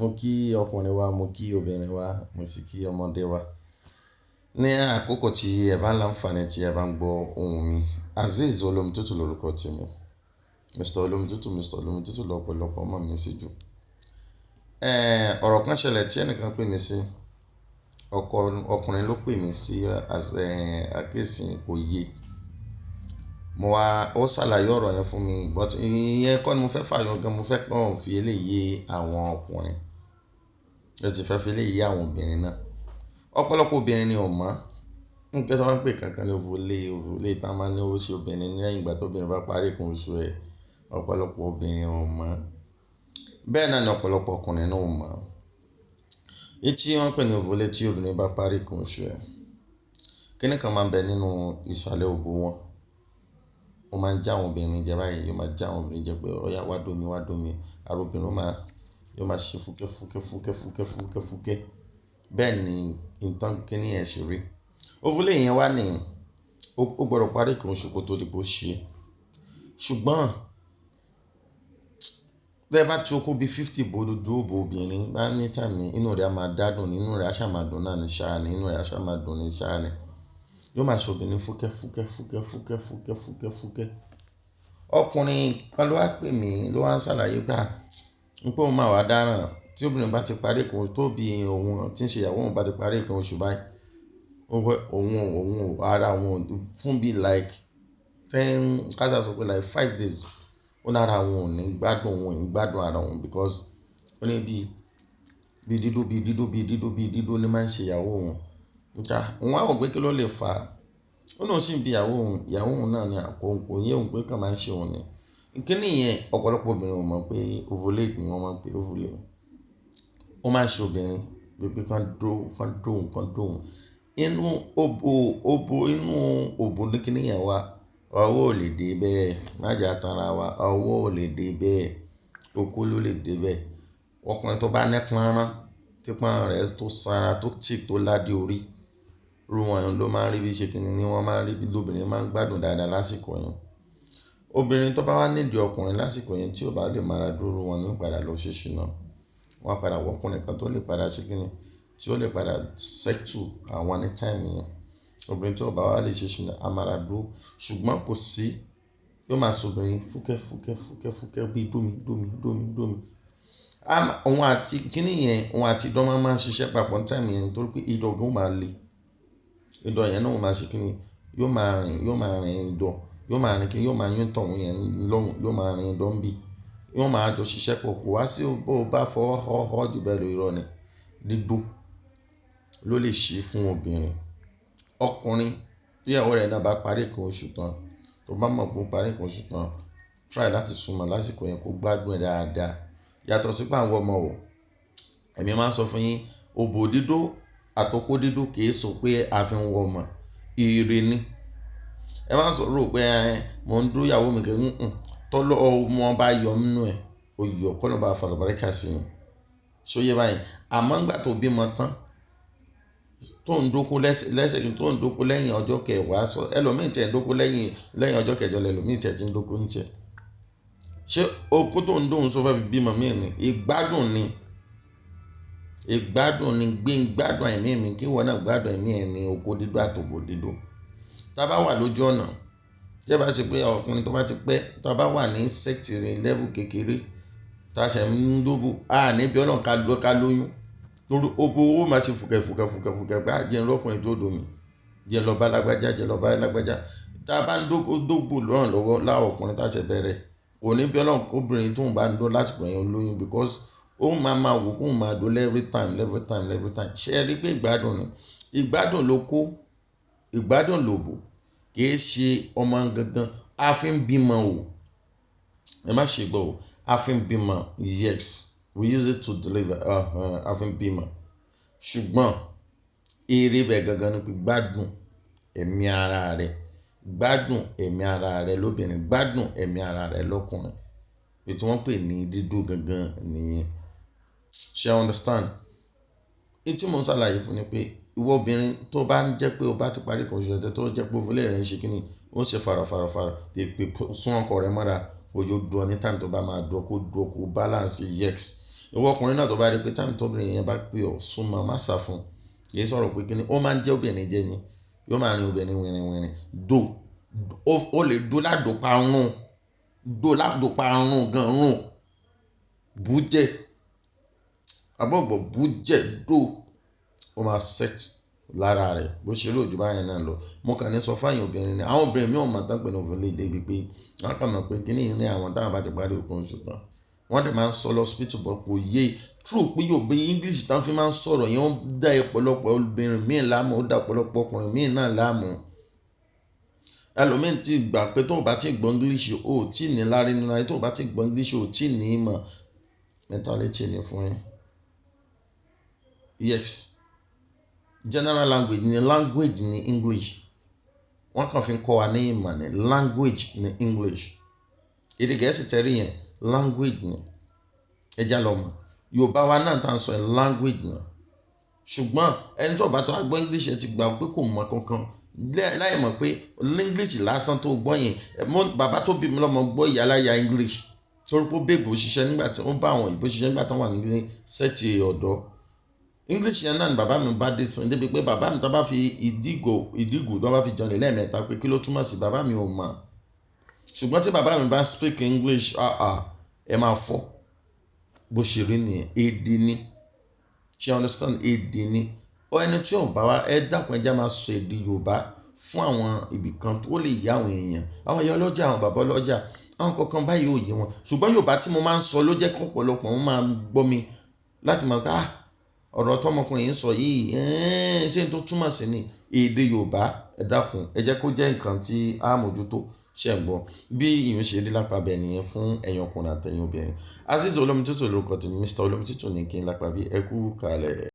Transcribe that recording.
Mo kí ọkùnrin wa, mo kí obìnrin wa, mo sì kí ọmọdé wa. Ní àkókò tí ẹ bá láǹfààní tí ẹ bá ń gbọ́ ohùn mi, Azeez Olómìtútù lórúkọ tèmi. Mr. Olómìtútù, Mr. Olómìtútù lọ́pọ̀lọpọ̀ mọ̀ mí sí jù. Ọ̀rọ̀ kan ṣẹlẹ̀ tí ẹnìkan pè mí sí. Ọkùnrin ló pè mí sí àkíyèsí òye. Ó ṣàlàyé ọ̀rọ̀ yẹn fún mi, but ìyẹn kọ́ ni mo fẹ́ fàyọ gan, mo fẹ́ kàn fi eléyìí yé àwọn ọkùnrin. Ẹ ti fẹ́ fi eléyìí yé àwọn obìnrin náà. Ọ̀pọ̀lọpọ̀ obìnrin ni ò mọ̀. Nǹkan tí wọ́n ń pè kankan ní ovulate tá a máa ní ó ṣe obìnrin ní lẹ́yìn ìgbà tí obìnrin bá parí nǹkan oṣù ẹ̀. Ọ̀pọ̀lọpọ̀ obìnrin ò mọ̀. Bẹ́ẹ̀ náà ni ọ̀pọ̀lọpọ̀ ọkùnrin náà ò mọ̀. Èyí tí wọ́n ń pè ní ovulate tí obìnrin bá parí nǹkan oṣù ẹ̀. Kíni kan máa ń bẹ nínú ìsàlẹ̀ òbò wọn. Ó máa ń já àwọn obìnrin jẹ báyìí, yóò máa já àwọn obìnrin jẹ pé ọ̀yá wá dómi, wá dómi. Ara obìnrin yóò máa ṣe fúkẹ́ fúkẹ́ fúkẹ́ fúkẹ́ fúkẹ́ fúkẹ́. Bẹ́ẹ̀ ni nǹkan kíní yẹn ṣe rí. Ovulate yẹn wá ní ó gbọdọ̀ parí nǹkan oṣù kó tó di pé ó ṣe. Ṣùgbọ́n bẹ́ẹ̀ bá ti okó bí 50 bòdòdó òbò obìnrin bá ní time inú rẹ̀ á máa dádùn, inú rẹ̀ á ṣá máa dùn náà ní ṣáá ni, inú rẹ̀ á ṣá máa dùn ní ṣáá ni. Yóò máa ṣe obìnrin fúkẹ́ fúkẹ́ fúkẹ́ fúkẹ́ fúkẹ́ fúkẹ́ fúkẹ́. Ọkùnrin kan ló wá pè mí ló wá ń ṣàlàyé pé pé òun máa wá dáràn tí obìnrin bá ti parí nǹkan oṣù tó bí òun tí ń ṣe ìyàwó òun bá ti parí nǹkan oṣù báyìí. Òun ara òun fún bí like 10 kásá sọ pé like 5 days. Ó lára òun ò ní gbádùn ara òun because ó ní bí dídó ní máa ń ṣe ìyàwó òun. Òun á wò pé kí ló lè fà á. Ó náà sì ń bi ìyàwó òun náà ní àkókò yẹ òun pé kàn máa ń ṣe òun ni. Kíni yẹn ọ̀pọ̀lọpọ̀ obìnrin ò mọ̀ pé ovulate ni wọ́n máa ń pè ovulate. Ó máa ń ṣe obìnrin pé kàn dóhùn. Inú òbò ní kíni yẹn wà, ọwọ́ ò lè dé bẹ́ẹ̀. Má jẹ́ a tan ara wa, ọwọ́ ò lè dé bẹ́ẹ̀. Okó ló lè dé bẹ́ẹ̀. Ọkùnrin tó bá ní pọ́nrán, tí pọ́nrán rẹ̀ tó sanra, tó thick, tó ládé orí, irú wọn ló máa ń rí bí ṣe kíni ni wọ́n máa ń rí bí lóbìnrin máa ń gbádùn dáadáa lásìkò yẹn. Obìnrin tó bá wá nídìí ọkùnrin lásìkò yẹn tí ò bá lè mára dúró wọn ní padà lọ ṣe ṣìnà. Wọ́n á padà wọ ọkùnrin kan tó lè padà ṣe kíni, tí ó lè padà settle àwọn ní time yẹn. Obìnrin tí ò bá wá lè ṣe ṣìnà á mára dúró. Ṣùgbọ́n kò sí, yóò máa ṣe obìnrin fúkẹ́ fúkẹ́ fúkẹ́ fúkẹ́ bí dómi. Òun àti kíni yẹn, òun àti ìdọ̀ máa ń ṣiṣẹ́ papọ̀ ní time yẹn nítorí pé ìdọ̀ gan máa le. Ìdọ̀ yẹn náà ó máa ṣe kíni, yóò máa rìn ìdọ̀, yóò máa rìn kíni, yóò máa yún tọ̀hún yẹn lọ́hùn, yóò máa rìn ìdọ̀ ń bí. Yóò máa jọ ṣiṣẹ́ pọ̀ kó wá sí bó bá fọwọ́ họ jù bẹ́ẹ̀ lọ irọ́ ni. Dídó ló lè ṣe fún obìnrin. Ọkùnrin tí ìyàwó rẹ̀ náà bá parí nǹkan oṣù tán, tó bá mọ̀ pé ó parí nǹkan oṣù tán, try láti súnmọ́ lásìkò yẹn kó gbádùn ẹ̀ dáadáa. Yàtọ̀ sí pé àwọn ọmọ wò, èmi máa ń sọ fún yín, òbò dídó àtọkó dídó kì í sọ pé a fi ń wọ ọmọ. Ire ni. Ẹ máa ń sọ rò pé mò ń dúró ìyàwó mi kẹ́ tọ́lọ́ ọmọ bá yọ nínú ẹ̀, ó yọ kọ́ ló bá fàlùbáríkà sí i. Ṣó yé báyìí? Àmọ́ nígbà tó bímọ tán, tó ń dóko lẹ́yìn ọjọ́ kẹwàá sọ, ẹlòmíì tẹ̀ ń dóko lẹ́yìn ọjọ́ kẹjọ lẹ́lòmíì tẹ̀ tí ń dóko ń tẹ̀. Ṣé okó tó ń dóhùn sọ fẹ́ fi bímọ mí ni? Ìgbádùn ni gbé gbádùn ẹ̀mí mi kí wọ́n náà gbádùn ẹ̀mí ẹ̀ ní okó dídó àtòbò dídó. Tá bá wà lójú ọ̀nà, tí ẹ bá ṣe pé ọkùnrin tó bá ti pẹ́, tá bá wà ní sectary level kékeré, tá ṣe ń dóbò, níbi ọlọ́run ká lóyún. Torí ó máa ṣe fúkẹ́ fúkẹ́ fúkẹ́ fúkẹ́ pé jẹ́ ń lọ́kùnrin tó dòmí, jẹ́ lọ bá lágbájá. Tá bá ń dóbò lọ́wọ́ láwọn ọkùnrin tá ṣe bẹ̀rẹ̀, kò ní bí ọlọ́run kóbìnrin tó ń bá ń dó lásìkò yẹn lóyún because ó máa wò kó máa dó every time. Ṣé ẹ rí pé ìgbádùn ni? Ìgbádùn ló kó, ìgbádùn lòbò, kì í ṣe ọmọ gangan. A fi ń bímọ o. Ẹ má ṣe gbọ́ o. A fi ń bímọ, yes. We use it to deliver. A fi ń bímọ. Ṣùgbọ́n èrè bẹ̀ gangan ni pé gbádùn ẹ̀mí ara rẹ̀. Gbádùn ẹ̀mí ara rẹ̀ lóbìnrin. Gbádùn ẹ̀mí ara rẹ̀ lọ́kùnrin. Èyí tí wọ́n pè ní dídó gangan nìyẹn. Ṣé ẹ understand? Èyí tí mo ń ṣàlàyé fún ni pé ìwọ obìnrin tó bá ń jẹ́ pé o bá ti parí nǹkan oṣù rẹ̀ tó jẹ́ pé ovulate rẹ̀ ń ṣe kíni, ó ń ṣe farafara pé sún ọkọ rẹ̀ mọ́ra, ó yóò dúró ní time tó bá máa dúró kó balance yes. ìwọ ọkùnrin náà tó bá rí pé táìmù tóbìnrin yẹn bá pè ọ́ súnmọ́ má sá fún kì í sọ̀rọ̀ pé kíni ó máa ń jẹ́ obìnrin jẹ́ ni yóò máa rin obìnrin wìrìwìrì ó lè do ládòpa rún gan rún bújẹ́ àbọ̀gbọ̀ bújẹ́ ó máa set lára rẹ̀ bó ṣe lóòjú báyẹn náà lọ. Mo kàn ní sọ fáyìn obìnrin ni àwọn obìnrin mi ò mọ̀ tán pé ní òfin lè dé ibi pé wọ́n kàn mọ̀ pé kíní ìrìn àwọn táwọn bá ti parí òkun oṣù tán wọ́n dẹ̀ máa ń sọ lọ hospital bọ̀ kò yé true pé yóò gbé English tán fi máa ń sọ̀rọ̀ yẹn ó dá ọ̀pọ̀lọpọ̀ obìnrin míì láàmú ó dá ọ̀pọ̀lọpọ̀ ọkùnrin míì náà láàmú. Ẹlòmíì ti gbà pé tó o bá ti gbọ́ English o ò tí ì ní lárí nínú ayé tó o bá ti gbọ́ English o ò tí ì ní ìmọ̀ mentality ni fún yín. Yes, general language ni English wọ́n kàn fi ń kọ́ wa ní ìmọ̀ ní language ní English èdè Gẹ̀ẹ́sì tẹ́rí yẹn language ni ẹja lọ mọ̀ Yorùbá wa náà tá à ń sọ language ni ṣùgbọ́n ẹni tó bá tó gbọ́ English ẹ ti gbà pé kò mọ̀ kankan láì mọ̀ pé English lásán tó gbọ́ yẹn bàbá tó bí mi lọ́mọ gbọ́ ìyáláyà English torí pé ó bèbò ṣiṣẹ́ nígbà tí wọ́n bá àwọn òyìnbó ṣiṣẹ́ nígbà tí wọ́n wà ní sẹ́ẹ̀tì ọ̀dọ́ English yẹn náà ni bàbá mi bá dé sìn débi pé bàbá mi tó bá fi ìdígò tó bá fi jọlẹ̀ lẹ́ẹ̀mẹ́ta pé kí ló túmọ̀ sí bàbá mi ò mọ̀ ṣùgbọ́n tí bàbá mi bá speak English ẹ máa fọ́ bó ṣe rí nìyẹn èdè ni ṣe understand èdè ni ọ ẹni tí ò bá wa ẹ dákun ẹja máa sọ èdè Yorùbá fún àwọn ibì kan tó lè yá àwọn èèyàn àwọn ìyá ọlọ́jà àwọn bàbá ọlọ́jà àwọn kankan báyìí ò yé wọn ṣùgbọ́n Yorùbá tí mo máa ń sọ ló jẹ́ kó ọ̀pọ̀lọpọ̀ wọn máa gbọ́ mi láti máa gbà ọ̀rọ̀ tọmọkùnrin yìí ń sọ yìí ṣé n tó túmọ̀ sí ni èdè Yorùbá ẹ dákun ẹ jẹ́ kó jẹ́ nǹkan tí a mójútó ṣe ń gbọ́ bí ìyún ṣe rí lápá bẹ́ẹ̀ nìyẹn fún ẹ̀yin ọkùnrin àtẹ̀yin obìnrin. Azeez Olómìtútù lórúkọ tèmi Mr. Olómìtútù ní kí n lápá bí ẹ kú kalẹ̀.